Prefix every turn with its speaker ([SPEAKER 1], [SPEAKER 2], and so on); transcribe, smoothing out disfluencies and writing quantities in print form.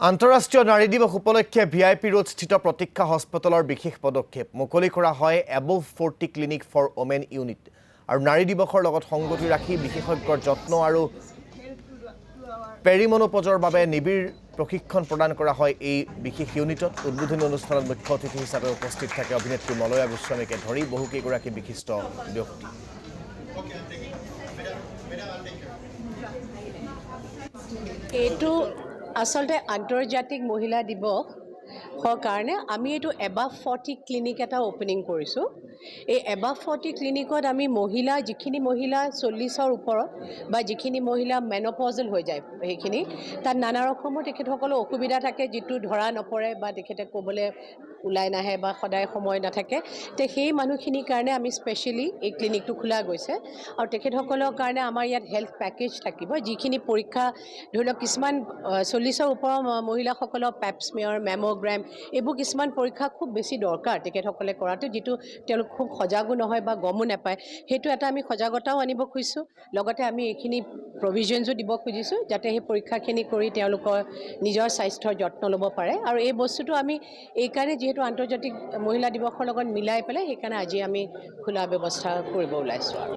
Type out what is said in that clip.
[SPEAKER 1] আন্তঃৰাষ্ট্ৰীয় নাৰী দিৱস উপলক্ষে ভিআইপি ৰোড স্থিত প্ৰতীক্ষা হস্পিটেলৰ বিশেষ পদক্ষেপ মুকলি কৰা হয় above 40 clinic for women unit আৰু নাৰী দিৱসৰ লগত সংগতি ৰাখি বিশেষজ্ঞৰ যত্ন আৰু পেৰিমনোপজৰ বাবে নিবিড় প্ৰশিক্ষণ প্ৰদান কৰা হয় এই বিশেষ ইউনিটত উদ্বোধনী অনুষ্ঠানত মুখ্য অতিথি হিচাপে উপস্থিত থাকে অভিনেত্ৰী মলয়া গোস্বামীকে ধৰি বহুকেইগৰাকী বিশিষ্ট ব্যক্তি।
[SPEAKER 2] এইটো আসলতে আন্তৰ্জাতিক মহিলা দিৱসৰ কাৰণে আমি এইটো এবাভ 40 ক্লিনিক এটা ওপেনিং কৰিছোঁ। এই এবাভ 40 ক্লিনিকত আমি মহিলা যিখিনি মহিলা 40ৰ ওপৰত বা যিখিনি মহিলা মেনপজল হৈ যায় সেইখিনি তাত নানা ৰকমৰ তেখেতসকলৰ অসুবিধা থাকে যিটো ধৰা নপৰে বা তেখেতে ক'বলৈ ওলাই নাহে বা সদায় সময় নাথাকে তে সেই মানুহখিনিৰ কাৰণে আমি স্পেচিয়েলি এই ক্লিনিকটো খোলা গৈছে আৰু তেখেতসকলৰ কাৰণে আমাৰ ইয়াত হেল্থ পেকেজ থাকিব যিখিনি পৰীক্ষা ধৰি লওক কিছুমান 40ৰ ওপৰৰ মহিলাসকলৰ পেপস্মিয়াৰ মেমোগ্ৰাম এইবোৰ কিছুমান পৰীক্ষা খুব বেছি দৰকাৰ তেখেতসকলে কৰাটো যিটো তেওঁলোক খুব সজাগো নহয় বা গমো নাপায় সেইটো এটা আমি সজাগতাও আনিব খুজিছোঁ লগতে আমি এইখিনি প্ৰভিজনছো দিব খুজিছোঁ যাতে সেই পৰীক্ষাখিনি কৰি তেওঁলোকৰ নিজৰ স্বাস্থ্যৰ যত্ন ল'ব পাৰে আৰু এই বস্তুটো আমি এইকাৰণে যিহেতু আন্তৰ্জাতিক মহিলা দিৱসৰ লগত মিলাই পেলাই সেইকাৰণে আজি আমি খোলা ব্যৱস্থা কৰিব ওলাইছোঁ আৰু